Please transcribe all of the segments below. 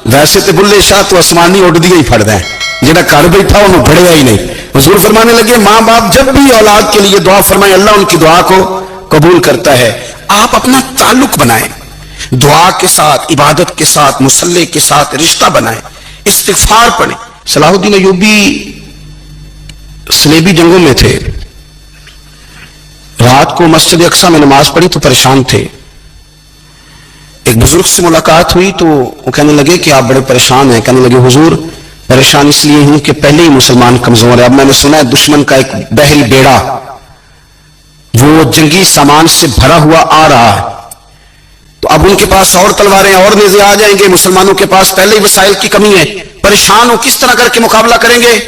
ویسے تو بلے شاہ تو آسمانی اڈدیا ہی پھڑدا ہے، جہاں گھر بیٹھا انہوں پھڑیا ہی نہیں۔ حضور فرمانے لگے ماں باپ جب بھی اولاد کے لیے دعا فرمائیں اللہ ان کی دعا کو قبول کرتا ہے۔ آپ اپنا تعلق بنائیں، دعا کے ساتھ، عبادت کے ساتھ، مصلی کے ساتھ رشتہ بنائیں، استغفار پڑھیں۔ صلاح الدین ایوبی صلیبی جنگوں میں تھے، رات کو مسجد اقصی میں نماز پڑھی تو پریشان تھے۔ ایک بزرگ سے ملاقات ہوئی تو وہ کہنے لگے کہ آپ بڑے پریشان ہیں۔ کہنے لگے حضور پریشان اس لیے ہوں کہ پہلے ہی مسلمان کمزور ہے، اب میں نے سنا ہے دشمن کا ایک بحری بیڑا وہ جنگی سامان سے بھرا ہوا آ رہا ہے، تو اب ان کے پاس اور تلواریں اور نیزے آ جائیں گے، مسلمانوں کے پاس پہلے ہی وسائل کی کمی ہے، پریشان ہو کس طرح کر کے مقابلہ کریں گے؟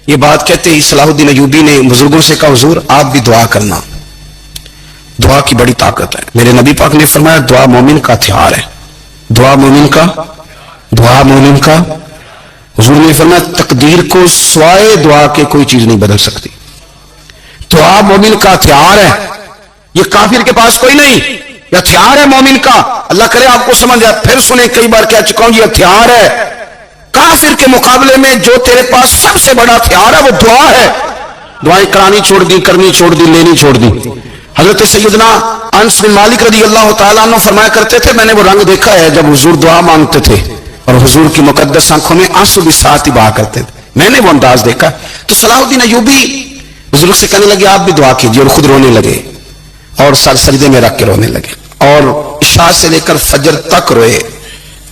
یہ بات کہتے ہی صلاح الدین ایوبی نے بزرگوں سے کہا حضور آپ بھی دعا کرنا، دعا کی بڑی طاقت ہے۔ میرے نبی پاک نے فرمایا دعا مومن کا ہتھیار ہے، دعا مومن کا حضور نے فرمایا تقدیر کو سوائے دعا کے کوئی چیز نہیں بدل سکتی، دعا مومن کا ہتھیار ہے، یہ کافر کے پاس کوئی نہیں، یہ ہتھیار ہے مومن کا۔ اللہ کرے آپ کو سمجھ آئے، پھر سنیں کئی بار کہہ چکا ہوں یہ ہتھیار ہے، کافر کے مقابلے میں جو تیرے پاس سب سے بڑا ہتھیار ہے وہ دعا ہے۔ دعائیں کرانی چھوڑ دی، کرنی چھوڑ دی، لینی چھوڑ دی۔ حضرت سیدنا انس بن مالک رضی اللہ تعالیٰ عنہ فرمایا کرتے تھے میں نے وہ رنگ دیکھا ہے جب حضور دعا مانگتے تھے اور حضور کی مقدس آنکھوں میں آنسو بھی ساتھ ہی بہا کرتے تھے، میں نے وہ انداز دیکھا۔ تو صلاح الدین ایوبی بزرگ سے کہنے لگے آپ بھی دعا کیجیے، اور خود رونے لگے اور سر سجدے میں رکھ کے رونے لگے، اور عشاء سے لے کر فجر تک روئے،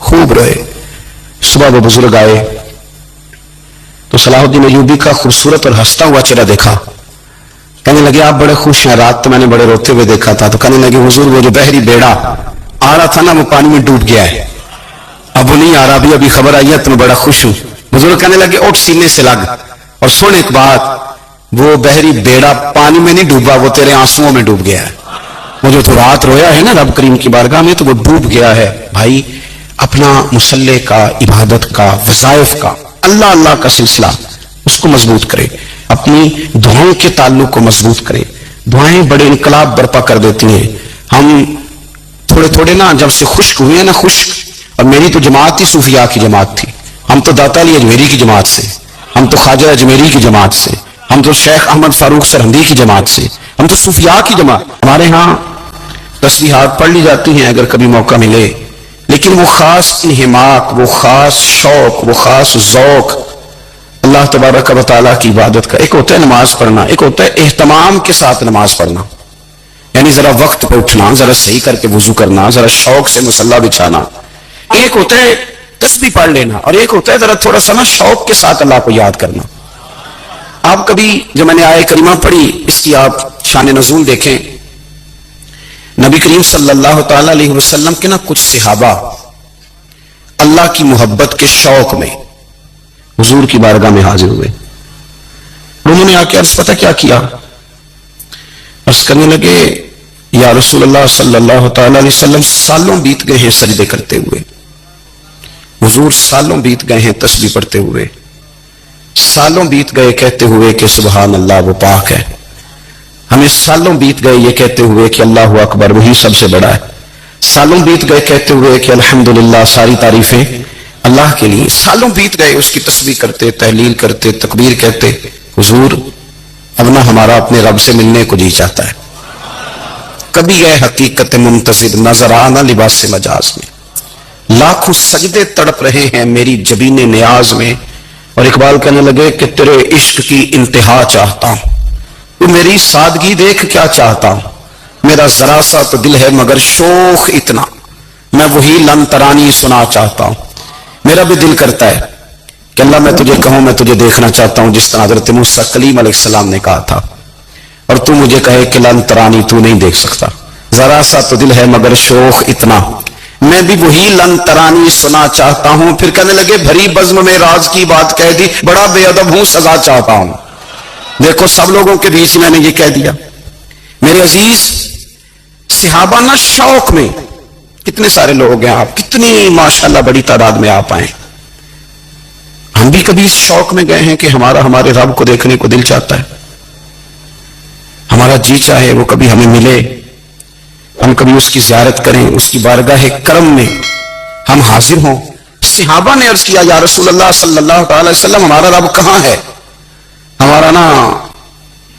خوب روئے۔ صبح وہ بزرگ آئے تو صلاح الدین ایوبی کا خوبصورت اور ہنستا ہوا چہرہ دیکھا، کہنے لگے آپ بڑے خوش ہیں، رات تو میں نے بڑے روتے ہوئے دیکھا تھا۔ تو کہنے لگے حضور وہ جو بحری بیڑا آ رہا تھا نا وہ پانی میں ڈوب گیا ہے، اب وہ نہیں آ رہا، ابھی خبر آئی ہے تو میں بڑا خوش ہوں۔ بزرگ کہنے لگے اٹھ سینے سے لگ اور سن ایک بات، وہ بحری بیڑا پانی میں نہیں ڈوبا، وہ تیرے آنسوؤں میں ڈوب گیا ہے۔ وہ جو تو رات رویا ہے نا رب کریم کی بارگاہ میں تو وہ ڈوب گیا ہے۔ بھائی اپنا مصلی کا، عبادت کا، وظائف کا، اللہ اللہ کا سلسلہ اس کو مضبوط کرے، اپنی دعاؤں کے تعلق کو مضبوط کرے۔ دعائیں بڑے انقلاب برپا کر دیتی ہیں۔ ہم تھوڑے تھوڑے نا جب سے خشک ہوئے ہیں نا، خشک، اور میری تو جماعت ہی صوفیاء کی جماعت تھی، ہم تو داتا علی اجمیری کی جماعت سے، ہم تو خواجہ اجمیری کی جماعت سے، ہم تو شیخ احمد فاروق سرہندی کی جماعت سے، ہم تو صوفیاء کی جماعت۔ ہمارے ہاں تسبیحات پڑھ لی جاتی ہیں اگر کبھی موقع ملے، لیکن وہ خاص انہماک، وہ خاص شوق، وہ خاص ذوق اللہ تبارک و تعالیٰ کی عبادت کا، ایک ہوتا ہے نماز پڑھنا، ایک ہوتا ہے اہتمام کے ساتھ نماز پڑھنا، یعنی ذرا وقت پہ اٹھنا، ذرا صحیح کر کے وضو کرنا، ذرا شوق سے مصلی بچھانا۔ ایک ہوتا ہے تسبیح پڑھ لینا اور ایک ہوتا ہے ذرا تھوڑا سا نا شوق کے ساتھ اللہ کو یاد کرنا۔ آپ کبھی جو میں نے آیت کریمہ پڑھی اس کی آپ شان نزول دیکھیں، نبی کریم صلی اللہ تعالی علیہ وسلم کے نا کچھ صحابہ اللہ کی محبت کے شوق میں حضور کی بارگاہ میں حاضر ہوئے، انہوں نے آ کے عرض پتہ کیا کیا، عرض کرنے لگے یا رسول اللہ صلی اللہ تعالی علیہ وسلم سالوں بیت گئے ہیں سجدے کرتے ہوئے، حضور سالوں بیت گئے ہیں تسبیح پڑھتے ہوئے، سالوں بیت گئے کہتے ہوئے کہ سبحان اللہ وہ پاک ہے، ہمیں سالوں بیت گئے یہ کہتے ہوئے کہ اللہ اکبر وہی سب سے بڑا ہے، سالوں بیت گئے کہتے ہوئے کہ الحمدللہ ساری تعریفیں اللہ کے لیے، سالوں بیت گئے اس کی تسبیح کرتے، تحلیل کرتے، تکبیر کہتے۔ حضور اب نہ ہمارا اپنے رب سے ملنے کو جی چاہتا ہے، کبھی ہے حقیقت منتظر نظر آنا لباس مجاز میں، لاکھوں سجدے تڑپ رہے ہیں میری جبین نیاز میں۔ اور اقبال کہنے لگے کہ تیرے عشق کی انتہا چاہتا ہوں، تو میری سادگی دیکھ کیا چاہتا ہوں، میرا ذرا سا تو دل ہے مگر شوق اتنا، میں وہی لن ترانی سنا چاہتا ہوں۔ میرا بھی دل کرتا ہے کہ اللہ میں تجھے کہوں میں تجھے دیکھنا چاہتا ہوں جس طرح حضرت موسیٰ کلیم علیہ السلام نے کہا تھا، اور تو مجھے کہے کہ لن ترانی تو نہیں دیکھ سکتا، ذرا سا تو دل ہے مگر شوق اتنا، میں بھی وہی لن ترانی سنا چاہتا ہوں۔ پھر کہنے لگے بھری بزم میں راز کی بات کہہ دی، بڑا بے ادب ہوں سزا چاہتا ہوں۔ دیکھو سب لوگوں کے بیچ میں نے یہ کہہ دیا۔ میرے عزیز صحابہ نہ شوق میں، کتنے سارے لوگ ہیں آپ، کتنی ماشاءاللہ بڑی تعداد میں آپ آئیں، ہم بھی کبھی اس شوق میں گئے ہیں کہ ہمارے رب کو دیکھنے کو دل چاہتا ہے، ہمارا جی چاہے وہ کبھی ہمیں ملے، ہم کبھی اس کی زیارت کریں، اس کی بارگاہ کرم میں ہم حاضر ہوں، صحابہ نے عرض کیا یا رسول اللہ صلی اللہ علیہ وسلم ہمارا رب کہاں ہے؟ ہمارا نا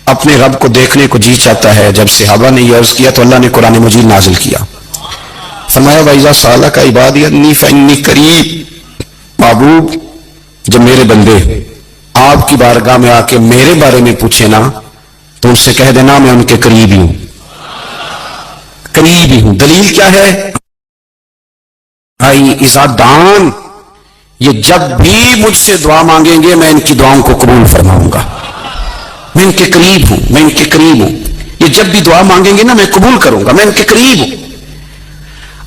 اپنے رب کو دیکھنے کو جی چاہتا ہے۔ جب صحابہ نے یہ عرض کیا تو اللہ نے قرآن مجید نازل کیا، فرمایا وَإِذَا سَأَلَكَ عِبَادِي عَنِّي فَإِنِّي قَرِيبٌ، محبوب جب میرے بندے آپ کی بارگاہ میں آ کے میرے بارے میں پوچھے نا تو ان سے کہہ دینا میں ان کے قریب ہی ہوں، قریب ہی ہوں۔ دلیل کیا ہے؟ بھائی اذا دان، یہ جب بھی مجھ سے دعا مانگیں گے میں ان کی دعاؤں کو قبول فرماؤں گا، میں ان کے قریب ہوں، میں ان کے قریب ہوں۔ یہ جب بھی دعا مانگیں گے نا میں قبول کروں گا، میں ان کے قریب ہوں۔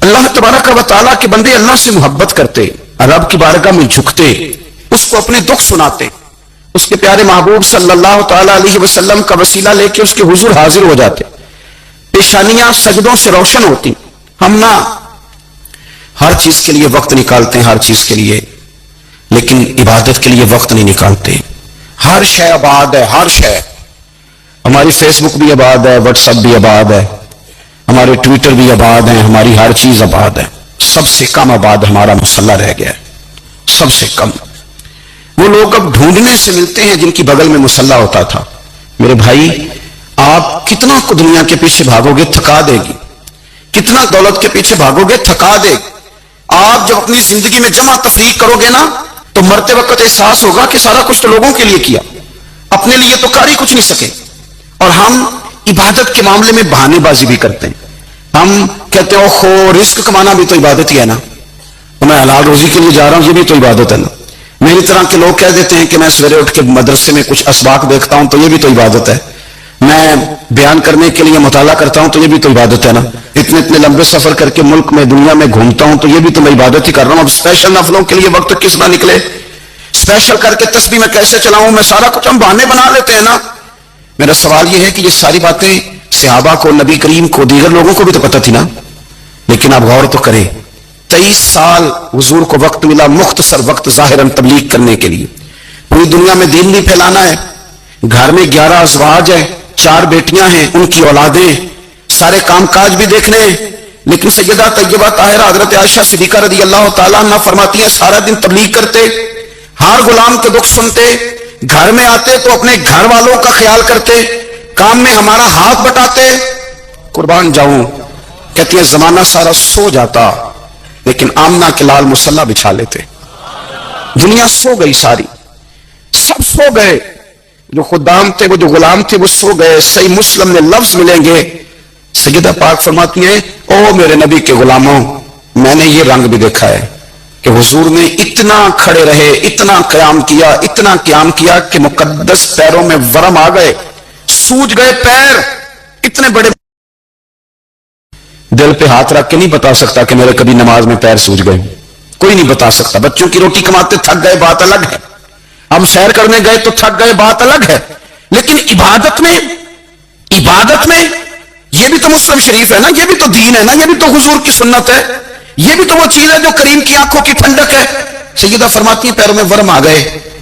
اللہ تبارک و تعالیٰ کے بندے اللہ سے محبت کرتے، رب کی بارگاہ میں جھکتے، اس کو اپنے دکھ سناتے، اس کے پیارے محبوب صلی اللہ تعالیٰ علیہ وسلم کا وسیلہ لے کے اس کے حضور حاضر ہو جاتے، پیشانیاں سجدوں سے روشن ہوتی۔ ہم نہ ہر چیز کے لیے وقت نکالتے ہیں، ہر چیز کے لیے، لیکن عبادت کے لیے وقت نہیں نکالتے۔ ہر شے آباد ہے، ہر شے، ہماری فیس بک بھی آباد ہے، واٹس ایپ بھی آباد ہے، ہمارے ٹویٹر بھی آباد ہیں، ہماری ہر چیز آباد ہے۔ سب سے کم آباد ہمارا مصلی رہ گیا ہے، سب سے کم۔ وہ لوگ اب ڈھونڈنے سے ملتے ہیں جن کی بغل میں مصلی ہوتا تھا۔ میرے بھائی آپ کتنا کو دنیا کے پیچھے بھاگو گے تھکا دے گی، کتنا دولت کے پیچھے بھاگو گے تھکا دے گی۔ آپ جب اپنی زندگی میں جمع تفریق کرو گے نا تو مرتے وقت احساس ہوگا کہ سارا کچھ تو لوگوں کے لیے کیا، اپنے لیے تو کر ہی کچھ نہیں سکے۔ اور ہم عبادت کے معاملے میں بہانے بازی بھی کرتے ہیں۔ ہم کہتے ہیں خو رزق کمانا بھی تو عبادت ہی ہے نا، میں حلال روزی کے لیے جا رہا ہوں، یہ بھی تو عبادت ہے نا۔ میری طرح کے لوگ کہہ دیتے ہیں کہ میں سویرے اٹھ کے مدرسے میں کچھ اسباق دیکھتا ہوں تو یہ بھی تو عبادت ہے، میں بیان کرنے کے لیے مطالعہ کرتا ہوں تو یہ بھی تو عبادت ہے نا، اتنے لمبے سفر کر کے ملک میں دنیا میں گھومتا ہوں تو یہ بھی تو میں عبادت ہی کر رہا ہوں۔ اب اسپیشل نفلوں کے لیے وقت کس نہ نکلے، اسپیشل کر کے تسبیح میں کیسے چلاؤں، میں سارا کچھ ہم بہانے بنا لیتے ہیں نا۔ میرا سوال یہ ہے کہ یہ ساری باتیں صحابہ کو، نبی کریم کو، دیگر لوگوں کو بھی تو پتہ تھی نا، لیکن آپ غور تو کریں 23 سال حضور کو وقت ملا، مختصر وقت ظاہراً تبلیغ کرنے کے لیے، پوری دنیا میں دین نہیں پھیلانا ہے۔ گھر میں 11 ازواج ہیں، 4 بیٹیاں ہیں، ان کی اولادیں، سارے کام کاج بھی دیکھنے ہیں، لیکن سیدہ طیبہ طاہرہ حضرت عائشہ صدیقہ رضی اللہ تعالیٰ عنہ فرماتی ہیں سارا دن تبلیغ کرتے، ہر غلام کے دکھ سنتے، گھر میں آتے تو اپنے گھر والوں کا خیال کرتے، کام میں ہمارا ہاتھ بٹاتے۔ قربان جاؤں، کہتی ہے زمانہ سارا سو جاتا لیکن آمنہ کے لال مصلی بچھا لیتے۔ دنیا سو گئی، ساری سب سو گئے، جو خدام تھے، وہ جو غلام تھے وہ سو گئے۔ صحیح مسلم میں لفظ ملیں گے، سیدہ پاک فرماتی ہیں او میرے نبی کے غلاموں، میں نے یہ رنگ بھی دیکھا ہے کہ حضور نے اتنا کھڑے رہے، اتنا قیام کیا، اتنا قیام کیا کہ مقدس پیروں میں ورم آ گئے، سوج گئے پیر، اتنے بڑے۔ دل پہ ہاتھ رکھ کے نہیں بتا سکتا کہ میرے کبھی نماز میں پیر سوج گئے، کوئی نہیں بتا سکتا۔ بچوں کی روٹی کماتے تھک گئے بات الگ ہے، ہم سیر کرنے گئے تو تھک گئے بات الگ ہے، لیکن عبادت میں یہ بھی تو مسلم شریف ہے نا، یہ بھی تو دین ہے نا، یہ بھی تو حضور کی سنت ہے، یہ بھی تو وہ چیز ہے جو کریم کی آنکھوں کی ٹھنڈک ہے۔ سیدہ فرماتی ہیں پیروں میں ورم آ گئے،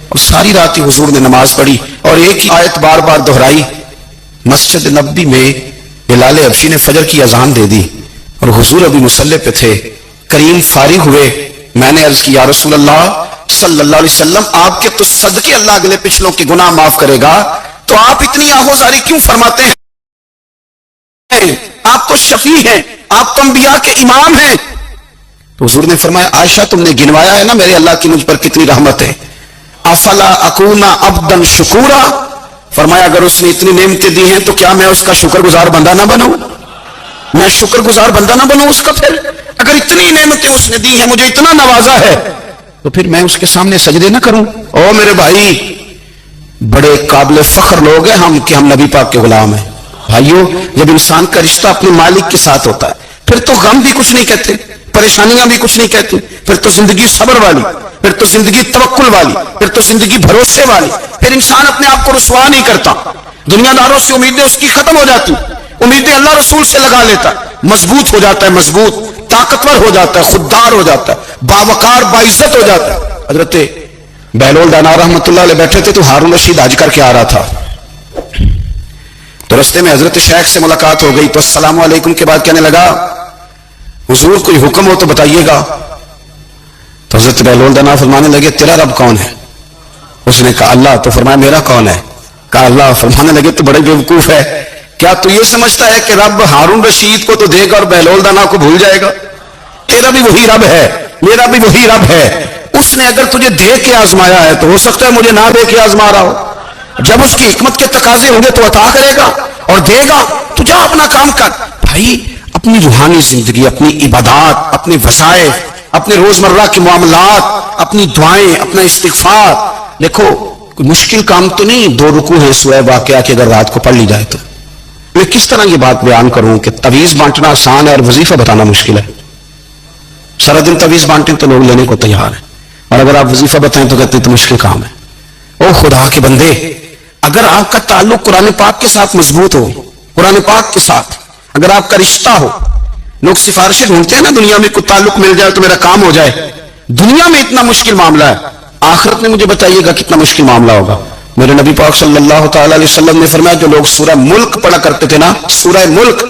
اور ساری رات ہی حضور نے نماز پڑھی اور ایک ہی آیت بار بار دہرائی۔ مسجد نبوی میں بلال حبشی نے فجر کی اذان دے دی اور حضور ابھی مصلی پہ تھے، کریم فارغ ہوئے۔ میں نے عرض کی یا رسول اللہ صلی اللہ علیہ وسلم، آپ کے تو صدقے اللہ اگلے پچھلوں کے گناہ معاف کرے گا، تو آپ اتنی آہوزاری کیوں فرماتے ہیں؟ آپ تو شفیع ہیں، آپ تو انبیاء کے امام ہیں۔ تو حضور نے فرمایا عائشہ تم نے گنوایا ہے نا میرے اللہ کی مجھ پر کتنی رحمت ہے، افلا اکونا عبدا شکورا، فرمایا اگر اس نے اتنی نعمتیں دی ہیں تو کیا میں اس کا شکر گزار بندہ نہ بنوں، میں شکر گزار بندہ نہ بنوں اس کا؟ پھر اگر اتنی نعمتیں اس نے دی ہیں، مجھے اتنا نوازا ہے، تو پھر میں اس کے سامنے سجدے نہ کروں؟ او میرے بھائی، بڑے قابل فخر لوگ ہیں ہم کہ ہم نبی پاک کے غلام ہیں۔ بھائیو، جب انسان کا رشتہ اپنے مالک کے ساتھ ہوتا ہے پھر تو غم بھی کچھ نہیں کہتے، پریشانیاں بھی کچھ نہیں کہتے، پھر تو زندگی صبر والی، پھر تو زندگی توکل والی، پھر تو زندگی بھروسے والی، پھر انسان اپنے آپ کو رسوا نہیں کرتا، دنیا داروں سے امیدیں اس کی ختم ہو جاتی، امیدیں اللہ رسول سے لگا لیتا، مضبوط ہو جاتا ہے، مضبوط طاقتور ہو جاتا ہے، خوددار ہو جاتا ہے، باوقار باعزت ہو جاتا ہے۔ حضرت بہلول دانا رحمۃ اللہ علیہ بیٹھے تھے تو ہارون رشید حج کر کے آ رہا تھا، تو رستے میں حضرت شیخ سے ملاقات ہو گئی تو السلام علیکم کے بعد کہنے لگا حضور کوئی حکم ہو تو بتائیے گا۔ تو حضرت بہلول دانا فرمانے لگے تیرا رب کون ہے؟ اس نے کہا اللہ. تو فرمایا میرا کون ہے؟ کہا اللہ. فرمانے لگے تو بڑے بیوقوف ہے, کیا تو یہ سمجھتا ہے کہ رب ہارون رشید کو تو دے گا اور بہلول دانا کو بھول جائے گا؟ تیرا بھی وہی رب ہے, میرا بھی وہی رب ہے. اس نے اگر تجھے دے کے آزمایا ہے تو ہو سکتا ہے مجھے نہ دے کے آزما رہا ہو. جب اس کی حکمت کے تقاضے ہوں گے تو عطا کرے گا اور دے گا. تو جا اپنا کام کر. بھائی اپنی روحانی زندگی, اپنی عبادات, اپنے وظائف, اپنے روزمرہ کے معاملات, اپنی دعائیں, اپنا استغفار. دیکھو کوئی مشکل کام تو نہیں 2 رکوع ہیں سورہ واقعہ کہ اگر رات کو پڑھ لی جائے تو. میں کس طرح یہ بات بیان کروں کہ تعویذ بانٹنا آسان ہے اور وظیفہ بتانا مشکل ہے. سارا دن تعویذ بانٹیں تو لوگ لینے کو تیار ہیں, اور اگر آپ وظیفہ بتائیں تو کہتے ہیں تو مشکل کام ہے. او خدا کے بندے, اگر آپ کا تعلق قرآن پاک کے ساتھ مضبوط ہو, قرآن پاک کے ساتھ اگر آپ کا رشتہ ہو, لوگ سفارشیں ڈھونڈتے ہیں نا دنیا میں کوئی تعلق مل جائے تو میرا کام ہو جائے. دنیا میں اتنا مشکل معاملہ ہے, آخرت میں مجھے بتائیے گا کتنا مشکل معاملہ ہوگا. میرے نبی پاک صلی اللہ تعالی علیہ وسلم نے فرمایا جو لوگ سورہ ملک پڑھا کرتے تھے نا, سورہ ملک,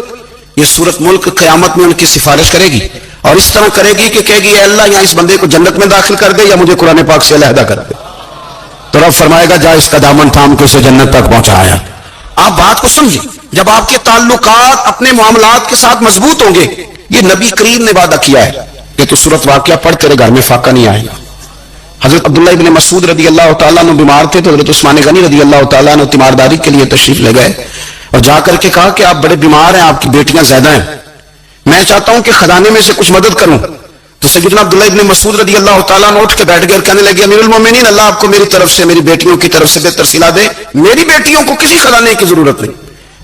یہ سورت ملک قیامت میں ان کی سفارش کرے گی اور اس طرح کرے گی کہ کہے گی اے اللہ یا اس بندے کو جنت میں داخل کر دے یا مجھے قرآن پاک سے علیحدہ کر دے. تو رب فرمائے گا جا اس کا دامن تھام کے اسے جنت تک پہنچایا. آپ بات کو سمجھیں, جب آپ کے تعلقات اپنے معاملات کے ساتھ مضبوط ہوں گے, یہ نبی کریم نے وعدہ کیا ہے کہ تو سورت واقعہ پڑھ تیرے گھر میں فاقہ نہیں آئے گا. حضرت عبداللہ ابن مسعود رضی اللہ تعالیٰ عنہ بیمار تھے تو حضرت عثمان غنی رضی اللہ تعالیٰ عنہ تیمارداری کے لیے تشریف لے گئے اور جا کر کے کہا کہ آپ بڑے بیمار ہیں, آپ کی بیٹیاں زیادہ ہیں, میں چاہتا ہوں کہ خزانے میں سے کچھ مدد کروں. تو سیدنا عبداللہ ابن مسعود رضی اللہ تعالیٰ عنہ اٹھ کے بیٹھ گئے اور کہنے لگے امیر المومنین اللہ آپ کو میری طرف سے, میری بیٹیوں کی طرف سے بہتر صلہ دے. میری بیٹیوں کو کسی خزانے کی ضرورت نہیں,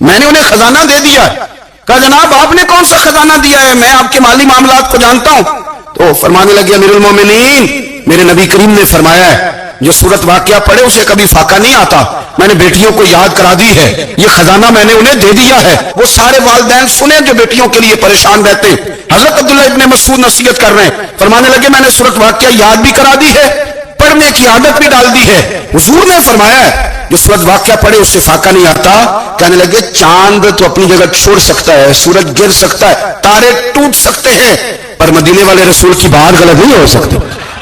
میں نے انہیں خزانہ دے دیا ہے. کہا جناب آپ نے کون سا خزانہ دیا ہے, میں آپ کے مالی معاملات کو جانتا ہوں. تو فرمانے لگے امیر المومنین میرے نبی کریم نے فرمایا ہے جو سورت واقعہ پڑھے اسے کبھی فاقہ نہیں آتا. میں نے بیٹیوں کو یاد کرا دی ہے, یہ خزانہ میں نے انہیں دے دیا ہے. وہ سارے والدین سنیں جو بیٹیوں کے لیے پریشان رہتے ہیں. حضرت عبداللہ ابن مسعود نصیحت کر رہے ہیں, فرمانے لگے میں نے سورت واقعہ یاد بھی کرا دی ہے, پڑھنے کی عادت بھی ڈال دی ہے. حضور نے فرمایا ہے جو سورت واقعہ پڑھے اس سے فاقہ نہیں آتا. کہنے لگے چاند تو اپنی جگہ چھوڑ سکتا ہے, سورج گر سکتا ہے, تارے ٹوٹ سکتے ہیں, پر مدینے والے رسول کی بات غلط نہیں ہو سکتی.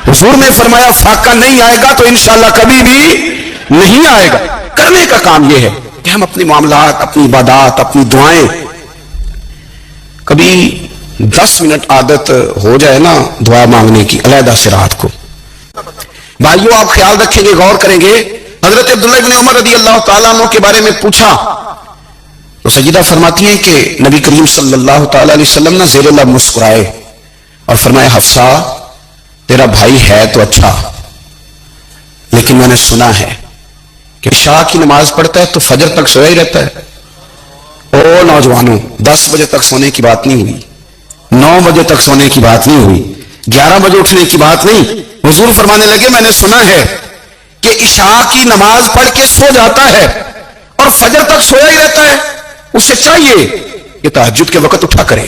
حضور نے فرمایا فاقہ نہیں آئے گا تو انشاءاللہ کبھی بھی نہیں آئے گا. کرنے کا کام یہ ہے کہ ہم اپنے معاملات, اپنی عبادات, اپنی دعائیں, کبھی 10 منٹ عادت ہو جائے نا دعا مانگنے کی علیحدہ سے رات کو. بھائیو آپ خیال رکھیں گے, غور کریں گے. حضرت عبداللہ ابن عمر رضی اللہ تعالیٰ عنہ کے بارے میں پوچھا تو سیدہ فرماتی ہیں کہ نبی کریم صلی اللہ تعالیٰ علیہ وسلم نے زیر لب مسکرائے اور فرمایا حفصہ تیرا بھائی ہے تو اچھا, لیکن میں نے سنا ہے کہ عشاء کی نماز پڑھتا ہے تو فجر تک سویا ہی رہتا ہے. او نوجوانوں 10 بجے تک سونے کی بات نہیں ہوئی, 9 بجے تک سونے کی بات نہیں ہوئی, 11 بجے اٹھنے کی بات نہیں. حضور فرمانے لگے میں نے سنا ہے کہ عشاء کی نماز پڑھ کے سو جاتا ہے اور فجر تک سویا ہی رہتا ہے. اسے چاہیے کہ تہجد کے وقت اٹھا کرے,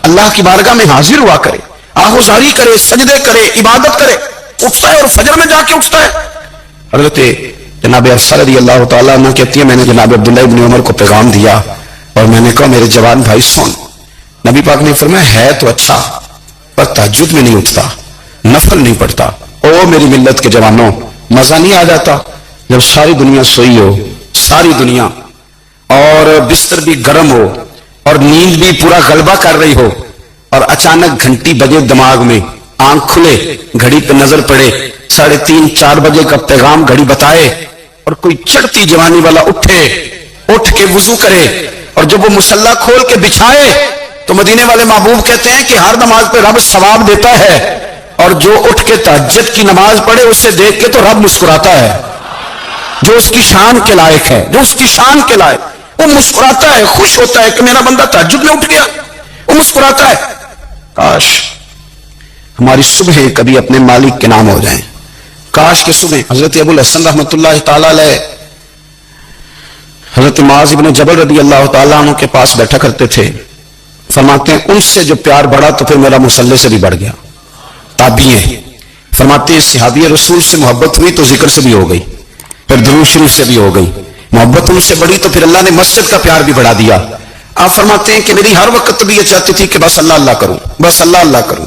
اللہ کی بارگاہ میں حاضر ہوا کرے, آہوزاری کرے, سجدے کرے, عبادت کرے. اٹھتا ہے اور فجر میں جا کے اٹھتا ہے. حضرت جناب حفصہ رضی اللہ تعالیٰ عنہ کہتی ہے میں نے جناب عبداللہ ابن عمر کو پیغام دیا اور میں نے کہا میرے جوان بھائی سن. نبی پاک نے فرمایا ہے تو اچھا پر تہجد میں نہیں اٹھتا, نفل نہیں پڑھتا. او میری ملت کے جوانوں, مزہ نہیں آ جاتا جب ساری دنیا سوئی ہو, ساری دنیا, اور بستر بھی گرم ہو اور نیند بھی پورا غلبہ کر رہی ہو, اور اچانک گھنٹی بجے دماغ میں, آنکھ کھلے, گھڑی پہ نظر پڑے, 3:30-4 بجے کا پیغام گھڑی بتائے, اور کوئی چڑھتی جوانی والا اٹھے, اٹھ کے وضو کرے, اور جب وہ مصلی کھول کے بچھائے تو مدینے والے محبوب کہتے ہیں کہ ہر نماز پہ رب ثواب دیتا ہے, اور جو اٹھ کے تہجد کی نماز پڑھے اسے دیکھ کے تو رب مسکراتا ہے. جو اس کی شان کے لائق ہے, جو اس کی شان کے لائق, وہ مسکراتا ہے, خوش ہوتا ہے کہ میرا بندہ تہجد میں اٹھ گیا, وہ مسکراتا ہے. کاش ہماری صبح کبھی اپنے مالک کے نام ہو جائیں. کاش کے صبح حضرت ابو الحسن رحمۃ اللہ تعالی علیہ حضرت معاذ بن جبل رضی اللہ تعالیٰ عنہ کے پاس بیٹھا کرتے تھے. فرماتے ہیں ان سے جو پیار بڑھا تو پھر میرا مصلی سے بھی بڑھ گیا. تابعی ہیں, فرماتے ہیں صحابی رسول سے محبت ہوئی تو ذکر سے بھی ہو گئی, پھر درود شریف سے بھی ہو گئی. محبت ان سے بڑھی تو پھر اللہ نے مسجد کا پیار بھی بڑھا دیا. آپ فرماتے ہیں کہ میری ہر وقت طبیعت چاہتی تھی کہ بس اللہ اللہ کروں, بس اللہ اللہ کروں.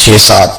6-7,